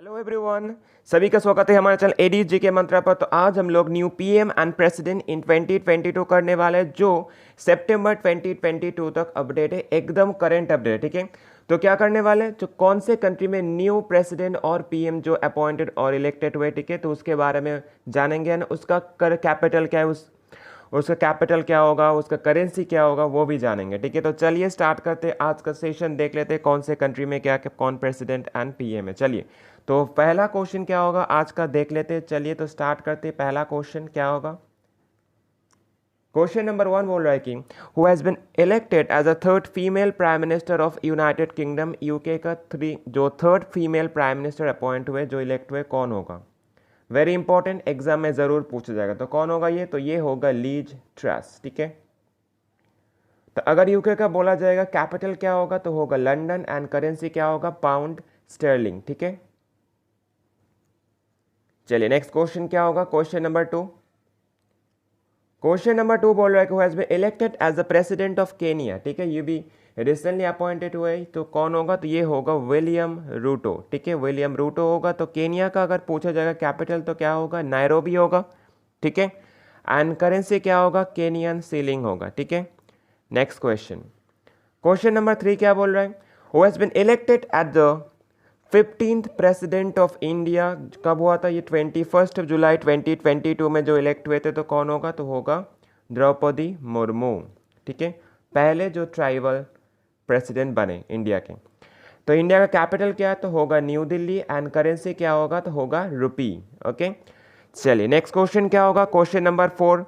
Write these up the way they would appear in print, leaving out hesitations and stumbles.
Hello everyone, सभी का स्वागत है हमारे चैनल एडीज जी के मंत्रा पर। तो आज हम लोग new PM and president in 2022 करने वाले हैं, जो सितंबर 2022 तक अपडेट है, एकदम करंट अपडेट। ठीक है, तो क्या करने वाले हैं, जो कौन से कंट्री में न्यू प्रेसिडेंट और पीएम जो अपॉइंटेड और इलेक्टेड हुए, ठीक है, तो उसके बारे में जानेंगे। ना उसका कैपिटल क्या है, उसका कैपिटल क्या होगा, उसका करेंसी क्या होगा, वो भी जानेंगे। ठीक है, तो चलिए स्टार्ट करते हैं आज का सेशन। देख लेते हैं कौन से कंट्री में क्या कौन प्रेसिडेंट एंड पीएम है। चलिए, तो पहला क्वेश्चन क्या होगा आज का देख लेते हैं। चलिए तो स्टार्ट करते हैं। पहला क्वेश्चन क्या होगा, क्वेश्चन नंबर 1 बोल रहा है कि who has been elected as a third female prime minister of United Kingdom, UK का जो third female prime minister appoint हुए, जो इलेक्ट हुए, कौन होगा। वेरी इंपॉर्टेंट, एग्जाम में जरूर पूछा जाएगा। तो कौन होगा ये, तो ये होगा लीज ट्रस। ठीक है, तो अगर यूके का बोला जाएगा कैपिटल क्या होगा, तो होगा लंदन एंड करेंसी क्या होगा, पाउंड स्टर्लिंग। ठीक है, चलिए नेक्स्ट क्वेश्चन क्या होगा, क्वेश्चन नंबर 2। क्वेश्चन नंबर 2 बोल रहा है कि who has been elected as the president of Kenya. ठीक है, ये भी रिसेंटली अपॉइंटेड हुए, तो कौन होगा, तो ये होगा विलियम रूटो। ठीक है, विलियम रूटो होगा। तो केनिया का अगर पूछा जाएगा कैपिटल तो क्या होगा, नायरोबी होगा। ठीक है, एंड करेंसी क्या होगा, केनियन सीलिंग होगा। ठीक है, नेक्स्ट क्वेश्चन, क्वेश्चन नंबर 3 क्या बोल रहा है, who has been elected at the 15th president of India. कब हुआ था ये, 21 जुलाई 2022 में जो इलेक्ट हुए थे, तो कौन होगा, तो होगा द्रौपदी मुर्मू। ठीक है, पहले जो ट्राइबल प्रेसिडेंट बने इंडिया के। तो इंडिया का कैपिटल क्या है, तो होगा न्यू दिल्ली, एंड करेंसी क्या होगा, तो होगा रुपी। ओके, चलिए नेक्स्ट क्वेश्चन क्या होगा, question number 4।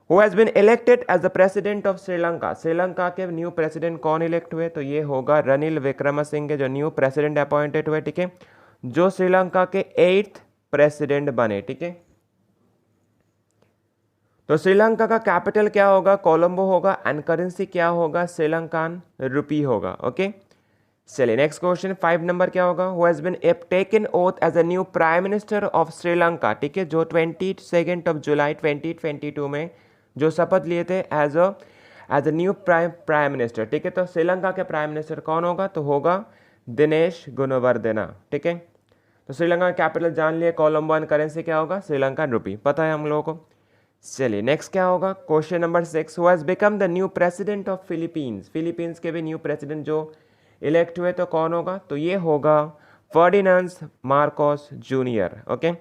Who has been elected as the president of Sri Lanka. Sri Lanka के न्यू प्रेसिडेंट कौन इलेक्ट हुए, तो ये होगा रनिल विक्रमसिंघे, जो न्यू प्रेसिडेंट अपॉइंटेड हुए। ठीक है, जो श्रीलंका के 8th प्रेसिडेंट बने। ठीक है, तो श्रीलंका का कैपिटल क्या होगा, कोलंबो होगा, एंड करेंसी क्या होगा, श्रीलंकान रुपी होगा। ओके, चलिए नेक्स्ट क्वेश्चन 5 नंबर क्या होगा, who has been taken oath as a new prime minister of Sri Lanka. ठीक है, जो 22 जुलाई 2022 में जो शपथ लिए थे as a new prime minister. ठीक है, तो श्रीलंका के प्राइम मिनिस्टर कौन होगा, तो होगा दिनेश गुणवर्धना। ठीक है, तो श्रीलंका का कैपिटल जान लिए, कोलंबो, एंड करेंसी क्या होगा, श्रीलंकन रुपी, पता है हम लोगों को। चलिए नेक्स्ट क्या होगा, question number 6। Who has become the new president of Philippines. Philippines के भी न्यू प्रेसिडेंट जो इलेक्ट हुए, तो कौन होगा, तो ये होगा फर्डिनांड मार्कोस जूनियर। ओके,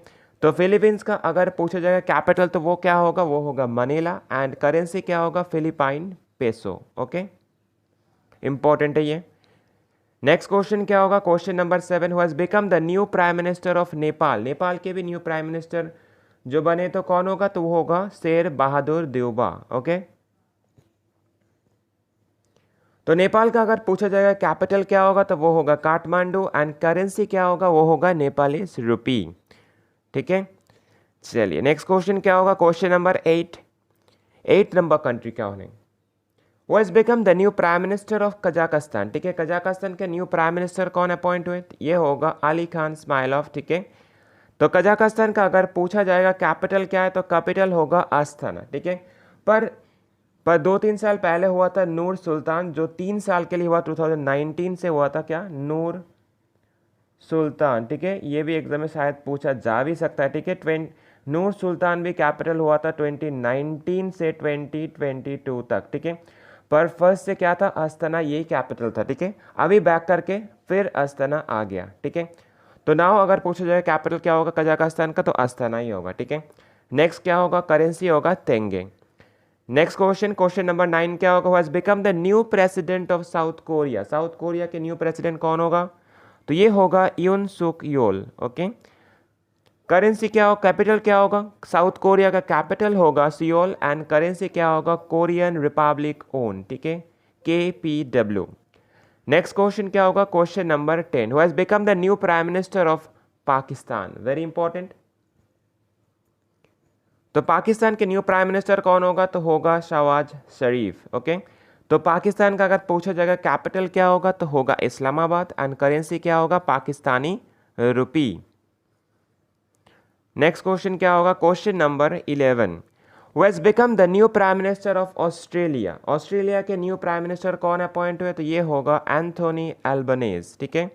तो फिलीपींस का अगर पूछा जाएगा कैपिटल तो वो क्या होगा, वो होगा मनीला, एंड करेंसी क्या होगा, फिलिपाइन पेसो। ओके, इंपॉर्टेंट है ये। नेक्स्ट क्वेश्चन क्या होगा, question number 7। Who has become the new prime minister of Nepal. Nepal के भी न्यू प्राइम मिनिस्टर जो बने, तो कौन होगा, तो वो होगा शेर बहादुर देउबा। ओके, तो नेपाल का अगर पूछा जाएगा कैपिटल क्या होगा, तो वो होगा काठमांडू, एंड करेंसी क्या होगा, वो होगा नेपाली रुपी। ठीक है, चलिए नेक्स्ट क्वेश्चन क्या होगा, क्वेश्चन नंबर 8 नंबर कंट्री क्या होने, वो has become the new prime minister of Kazakhstan. ठीक है, कजाकिस्तान के न्यू प्राइम मिनिस्टर कौन अपॉइंट हुए, ये होगा अली खान स्माइलॉफ। ठीक है, तो कजाकिस्तान का अगर पूछा जाएगा कैपिटल क्या है, तो कैपिटल होगा अस्थाना। ठीक है, पर 2-3 साल पहले हुआ था नूर सुल्तान, जो 3 साल के लिए हुआ, 2019 से हुआ था क्या, नूर सुल्तान। ठीक है, ये भी एग्जाम में शायद पूछा जा भी सकता है। ठीक है, नूर सुल्तान भी कैपिटल हुआ था 2019 से 2022 तक। ठीक है, पर फर्स्ट से क्या था, अस्थाना, यही कैपिटल था। ठीक है, अभी बैक करके फिर अस्थाना आ गया। ठीक है, तो नाउ अगर पूछा जाए कैपिटल क्या होगा कजाकिस्तान का, तो अस्थाना ही होगा। ठीक है, नेक्स्ट क्या होगा, करेंसी होगा तेंगे। नेक्स्ट क्वेश्चन, क्वेश्चन नंबर 9 क्या होगा, who has become the new president of south Korea. South Korea के न्यू प्रेसिडेंट कौन होगा, तो ये होगा यून सुक योल। ओके, करेंसी क्या होगा, कैपिटल क्या होगा, साउथ कोरिया का कैपिटल होगा सियोल, एंड करेंसी क्या होगा, कोरियन रिपब्लिक ओन। ठीक है, KPW। नेक्स्ट क्वेश्चन क्या होगा, question number 10। Who has become the new prime minister of Pakistan. Very important, तो पाकिस्तान के न्यू प्राइम मिनिस्टर कौन होगा, तो होगा शहबाज शरीफ। ओके, तो पाकिस्तान का अगर पूछा जाएगा कैपिटल क्या होगा, तो होगा इस्लामाबाद, एंड करेंसी क्या होगा, पाकिस्तानी रुपी। नेक्स्ट क्वेश्चन क्या होगा, question number 11। Who has become the new prime minister of Australia. Australia के न्यू प्राइम मिनिस्टर कौन अपॉइंट हुए, तो ये होगा एंथोनी एल्बनेज। ठीक है,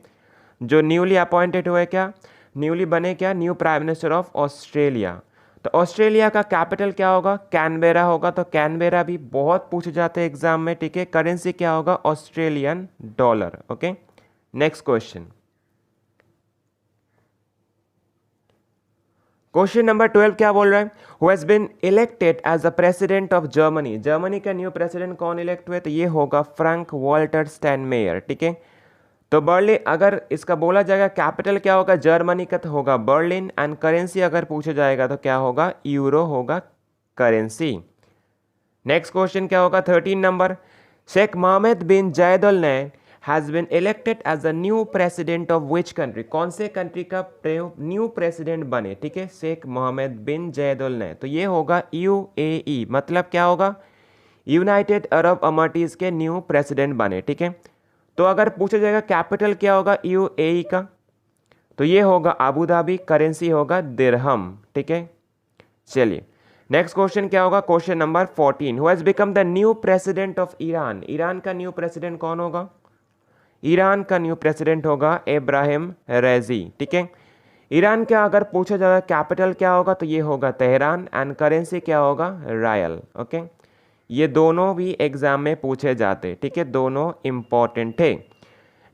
जो न्यूली अपॉइंटेड हुए क्या, न्यूली बने क्या, new prime minister of Australia. तो ऑस्ट्रेलिया का कैपिटल क्या होगा, कैनबेरा होगा। तो कैनबेरा भी बहुत पूछे जाते हैं एग्जाम में, ठीक है। करेंसी क्या होगा, Australian dollar. Okay, next question, question number 12 क्या बोल रहा है, who has been elected as the president of Germany. Germany का न्यू प्रेसिडेंट कौन इलेक्ट हुए, तो ये होगा फ्रैंक वॉल्टर स्टाइनमेयर, ठीक है। तो बर्लिन, अगर इसका बोला जाएगा कैपिटल क्या होगा जर्मनी का, तो होगा बर्लिन। एंड करेंसी अगर पूछा जाएगा तो क्या होगा, यूरो होगा करेंसी। नेक्स्ट क्वेश्चन क्या होगा 13 number, Sheikh Mohammed bin Zayed Al Nahyan has been elected as the new president of which country. कौन से कंट्री का न्यू प्रेसिडेंट बने, ठीक है, Sheikh Mohammed bin Zayed Al Nahyan. तो ये होगा यूएई, मतलब क्या होगा, यूनाइटेड अरब अमारातीज के न्यू प्रेसिडेंट बने, ठीक है। तो अगर पूछा जाएगा कैपिटल क्या होगा यूएई का, तो ये होगा अबू धाबी, करेंसी होगा दिरहम, ठीक है। चलिए नेक्स्ट क्वेश्चन क्या होगा, question number 14, who has become the new president of Iran. Iran का न्यू प्रेसिडेंट कौन होगा, ईरान का न्यू प्रेसिडेंट होगा इब्राहिम रईसी, ठीक है। ईरान का अगर पूछा जाएगा कैपिटल क्या होगा, तो ये होगा तेहरान। एंड करेंसी क्या होगा, रायल, ओके। ये दोनों भी एग्जाम में पूछे जाते, ठीक है, दोनों इंपॉर्टेंट है।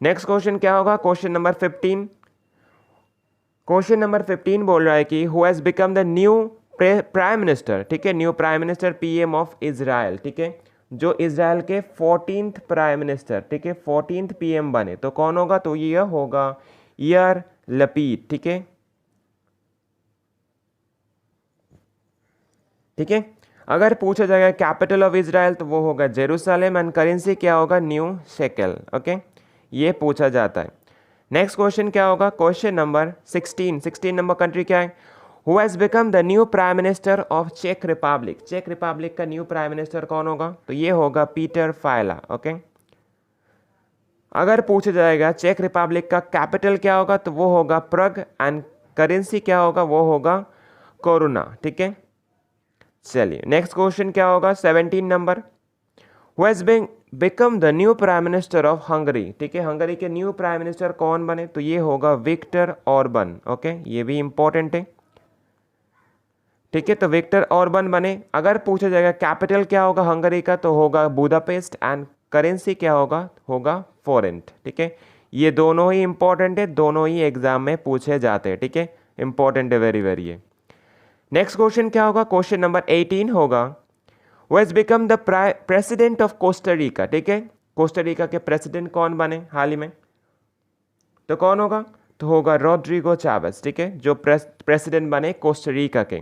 नेक्स्ट क्वेश्चन क्या होगा, क्वेश्चन नंबर 15, क्वेश्चन नंबर 15 बोल रहा है कि who has become the new prime minister, ठीक है, new prime minister PM of Israel, ठीक है, जो इजराइल के 14th प्राइम मिनिस्टर, ठीक है, 14th पीएम बने, तो कौन होगा, तो ये होगा यार लपीद, ठीक है, ठीक है। अगर पूछा जाएगा कैपिटल ऑफ इजराइल तो वो होगा जेरूसलम। एंड करेंसी क्या होगा, न्यू शेकल, ओके, ये पूछा जाता है। नेक्स्ट क्वेश्चन क्या होगा, क्वेश्चन नंबर 16 नंबर कंट्री क्या है, who has become the new prime minister of चेक रिपब्लिक। चेक रिपब्लिक का न्यू प्राइम मिनिस्टर कौन होगा, तो ये होगा पीटर फायला, ओके। अगर पूछा जाएगा चेक रिपब्लिक का कैपिटल क्या होगा, तो वो होगा प्रग। एंड करेंसी क्या होगा, वो होगा कोरोना, ठीक है। चलिए नेक्स्ट क्वेश्चन क्या होगा 17 number, who has been become the new prime minister of Hungary, ठीक है, हंगरी के न्यू प्राइम मिनिस्टर कौन बने, तो ये होगा विक्टर ऑर्बन, ओके, ये भी इंपॉर्टेंट है, ठीक है। तो विक्टर ऑर्बन बने। अगर पूछा जाएगा कैपिटल क्या होगा हंगरी का, तो होगा बुदापेस्ट। एंड करेंसी क्या होगा, होगा फोरेंट, ठीक है। ये दोनों ही इंपॉर्टेंट है, दोनों ही एग्जाम में पूछे जाते हैं, ठीक है, इंपॉर्टेंट है, वेरी वेरी है। नेक्स्ट क्वेश्चन क्या होगा, क्वेश्चन नंबर 18 होगा, who has become the president of Costa Rica, ठीक है, कोस्टारिका के प्रेसिडेंट कौन बने हाल ही में, तो कौन होगा, तो होगा रोड्रिगो चावेस, ठीक है, जो प्रेसिडेंट बने कोस्टारिका के।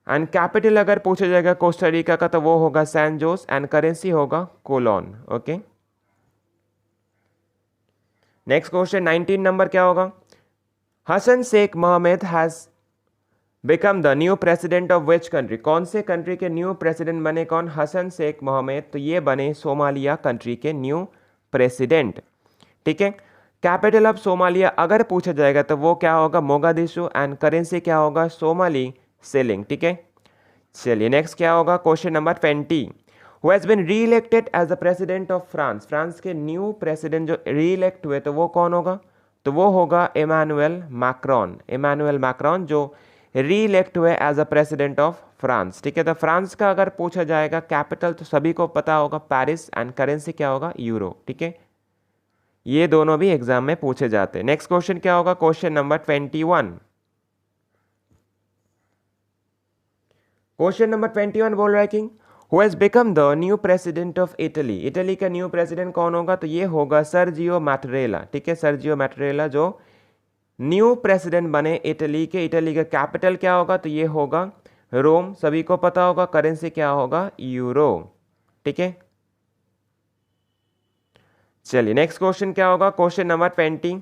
एंड कैपिटल अगर पूछा जाएगा कोस्टारिका का, तो वो होगा सैन जोस। एंड करेंसी होगा colon, okay. Next question 19 number क्या होगा, Hassan Sheikh Mohamud has become the new president of which country. कौन से कंट्री के न्यू प्रेसिडेंट बने कौन, हसन शेख मोहम्मद, तो ये बने सोमालिया कंट्री के न्यू प्रेसिडेंट, ठीक है। कैपिटल ऑफ सोमालिया अगर पूछा जाएगा तो वो क्या होगा, मोगादिशु। एंड करेंसी क्या होगा, सोमाली सिलिंग, ठीक है। चलिए नेक्स्ट क्या होगा, question number 20, who has been re elected as the president of France. France के न्यू प्रेसिडेंट जो री इलेक्ट हुए तो वो कौन होगा, तो वो होगा इमानुएल मैक्रोन। इमानुएल मैक्रोन जो री इलेक्ट हुए as a president of France, ठीक है। तो फ्रांस का अगर पूछा जाएगा कैपिटल तो सभी को पता होगा पेरिस। एंड करेंसी क्या होगा, यूरो, ठीक है। ये दोनों भी एग्जाम में पूछे जाते हैं। नेक्स्ट क्वेश्चन क्या होगा, क्वेश्चन नंबर 21, क्वेश्चन नंबर 21 बोल रहा है कि who has become the new president of Italy. Italy का न्यू प्रेसिडेंट कौन होगा, तो ये होगा सर्जियो मैटरेला, ठीक है, सर्जियो मैटरेला जो न्यू प्रेसिडेंट बने इटली के। इटली का कैपिटल क्या होगा, तो ये होगा रोम, सभी को पता होगा। करेंसी क्या होगा, यूरो, ठीक है। चलिए नेक्स्ट क्वेश्चन क्या होगा, question number 22,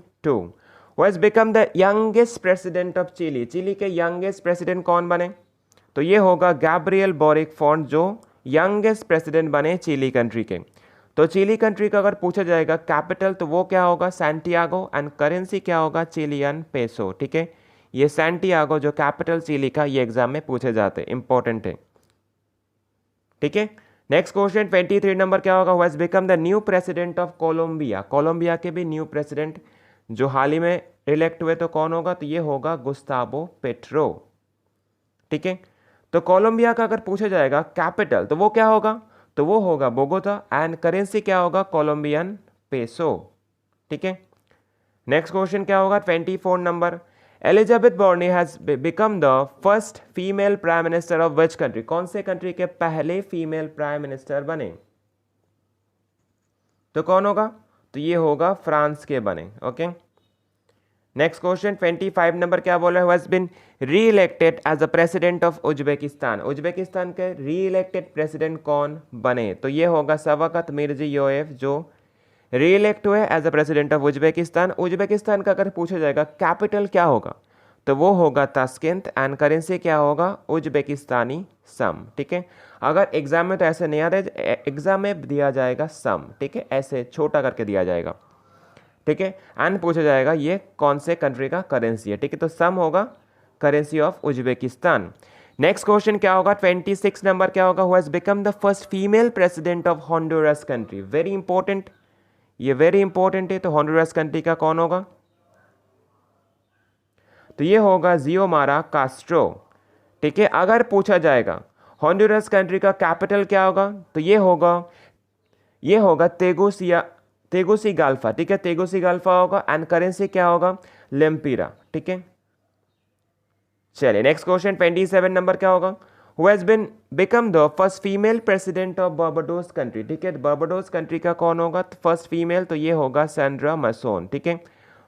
who has become the youngest president of Chile. Chile के यंगेस्ट प्रेसिडेंट कौन बने, तो ये होगा गैब्रियल बोरिक फॉन्ट, जो यंगेस्ट प्रेसिडेंट बने चिली कंट्री के। तो चिली कंट्री का अगर पूछा जाएगा कैपिटल तो वो क्या होगा, सैंटियागो। एंड करेंसी क्या होगा, चिलियन पेसो, ठीक है। ये सैंटियागो जो कैपिटल चिली का, ये एग्जाम में पूछे जाते हैं, इंपॉर्टेंट है, ठीक है। नेक्स्ट क्वेश्चन 23 नंबर क्या होगा, who has become the new president of Colombia. Colombia के भी न्यू प्रेसिडेंट जो हाल ही में इलेक्ट हुए तो कौन होगा, तो ये होगा गुस्तावो पेट्रो। ठीक है, तो कोलंबिया का अगर पूछा जाएगा कैपिटल तो वो क्या होगा, तो वो होगा बोगोटा, एंड करेंसी क्या होगा, कोलंबियन पेसो। ठीक है, नेक्स्ट क्वेश्चन क्या होगा 24 number, Elizabeth Borne has become the first female prime minister of which country, कौन से कंट्री के पहले फीमेल प्राइम मिनिस्टर बने, तो कौन होगा, तो ये होगा फ्रांस के बने। ओके, नेक्स्ट क्वेश्चन 25 नंबर क्या बोला, who has been re elected as a president of Uzbekistan, Uzbekistan के री इलेक्टेड प्रेसिडेंट कौन बने, तो ये होगा शवकत मिर्जियोयेव, जो री इलेक्ट हुए as a president of Uzbekistan. Uzbekistan का अगर पूछा जाएगा कैपिटल क्या होगा, तो वो होगा ताशकंद, एंड करेंसी क्या होगा, उज्बेकिस्तानी सम। ठीक है, अगर एग्जाम में तो ऐसे नहीं आता है, एग्जाम में दिया जाएगा सम। ठीक है, ऐसे छोटा करके दिया जाएगा। ठीक है, एंड पूछा जाएगा ये कौन से कंट्री का करेंसी है। ठीक है, तो सम होगा currency of Uzbekistan. Next question क्या होगा 26 नंबर क्या होगा, who has become the first female president of Honduras country, very important, ये वेरी इंपॉर्टेंट है। तो होंडुरस कंट्री का कौन होगा, तो ये होगा जियोमारा कास्ट्रो। ठीक है, अगर पूछा जाएगा होंडुरस कंट्री का कैपिटल क्या होगा, तो ये होगा तेगुसिगाल्फा। ठीक है, तेगुसिगाल्फा होगा, एंड करेंसी क्या होगा, लेम्पिरा। ठीक है, चलिए नेक्स्ट क्वेश्चन 27 नंबर क्या होगा, who has been become the first female president of Barbados country. ठीक है, बारबाडोस कंट्री का कौन होगा, फर्स्ट फीमेल, तो ये होगा सैंड्रा मसोन। ठीक है,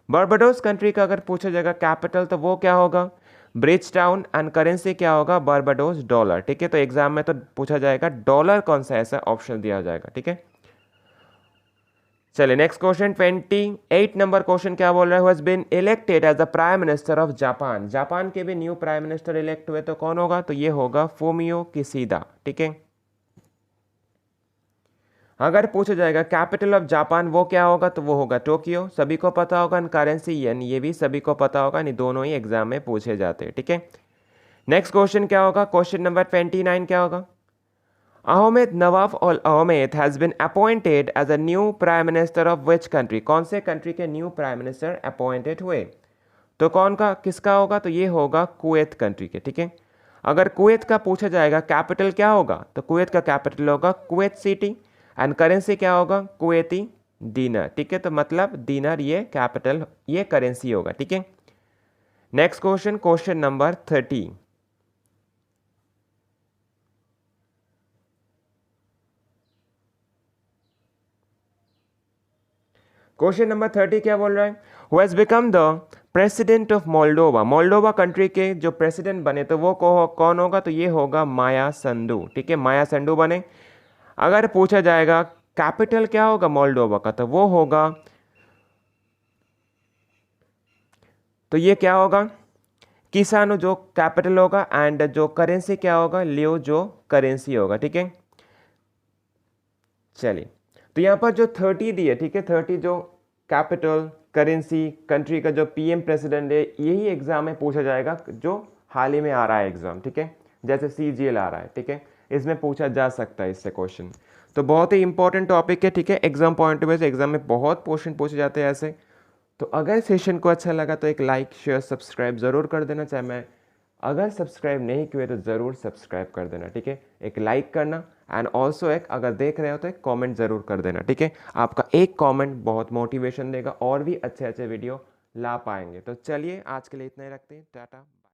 बारबाडोस कंट्री का अगर पूछा जाएगा कैपिटल तो वो क्या होगा, ब्रिज टाउन, एंड करेंसी क्या होगा, बारबाडोस डॉलर। ठीक है, तो एग्जाम में तो पूछा जाएगा डॉलर कौन सा, ऐसा ऑप्शन दिया जाएगा। ठीक है, चलिए नेक्स्ट क्वेश्चन 28 नंबर क्वेश्चन क्या बोल रहा है, who has been elected as the prime minister of Japan, Japan के भी न्यू प्राइम मिनिस्टर इलेक्ट हुए तो कौन होगा, तो ये होगा फूमियो किशिदा। ठीक है, अगर पूछा जाएगा कैपिटल ऑफ जापान वो क्या होगा, तो वो होगा टोक्यो, सभी को पता होगा, एंड करेंसी येन, ये भी सभी को पता होगा, नहीं दोनों ही एग्जाम में पूछे जाते हैं। ठीक है, नेक्स्ट क्वेश्चन क्या होगा, क्वेश्चन नंबर 29 क्या होगा, Ahmed Nawaf Al Ahmed has been appointed as a new prime minister of which country, कौन से कंट्री के न्यू प्राइम मिनिस्टर अपॉइंटेड हुए, तो कौन का किसका होगा, तो ये होगा कुवैत कंट्री के। ठीक है, अगर कुवैत का पूछा जाएगा कैपिटल क्या होगा, तो कुवैत का कैपिटल होगा कुवैत सिटी, एंड करेंसी क्या होगा, कुवैती दीनार। ठीक है, तो मतलब दीनार ये कैपिटल, ये करेंसी होगा। ठीक है, next question, question number 30, question number 30 क्या बोल रहा है, who has become the president of Moldova, Moldova country के जो प्रेसिडेंट बने तो वो कौन होगा, तो ये होगा माया संधू। ठीक है, माया संधू बने। अगर पूछा जाएगा कैपिटल क्या होगा मोल्डोवा का, तो वो होगा, तो ये क्या होगा, किसानो जो कैपिटल होगा, एंड जो करेंसी क्या होगा, लियो जो करेंसी होगा। ठीक है, चलिए तो यहाँ पर जो 30 दी है, ठीक है, 30 जो कैपिटल, करेंसी, कंट्री का जो पीएम प्रेसिडेंट है, यही एग्जाम में पूछा जाएगा जो हाल ही में आ रहा है एग्जाम। ठीक है, जैसे CGL आ रहा है। ठीक है, इसमें पूछा जा सकता है इससे क्वेश्चन, तो बहुत ही इंपॉर्टेंट टॉपिक है। ठीक है, एग्जाम पॉइंट ऑफ व्यू से एग्जाम में बहुत क्वेश्चन पूछे जाते हैं ऐसे। तो अगर सेशन को अच्छा लगा तो एक लाइक शेयर सब्सक्राइब ज़रूर कर देना, चाहे मैं अगर सब्सक्राइब नहीं किए तो ज़रूर सब्सक्राइब कर देना। ठीक है, एक लाइक करना, एंड ऑल्सो एक अगर देख रहे हो तो एक कमेंट ज़रूर कर देना। ठीक है, आपका एक कमेंट बहुत मोटिवेशन देगा और भी अच्छे अच्छे वीडियो ला पाएंगे। तो चलिए आज के लिए इतना ही रखते हैं, टाटा।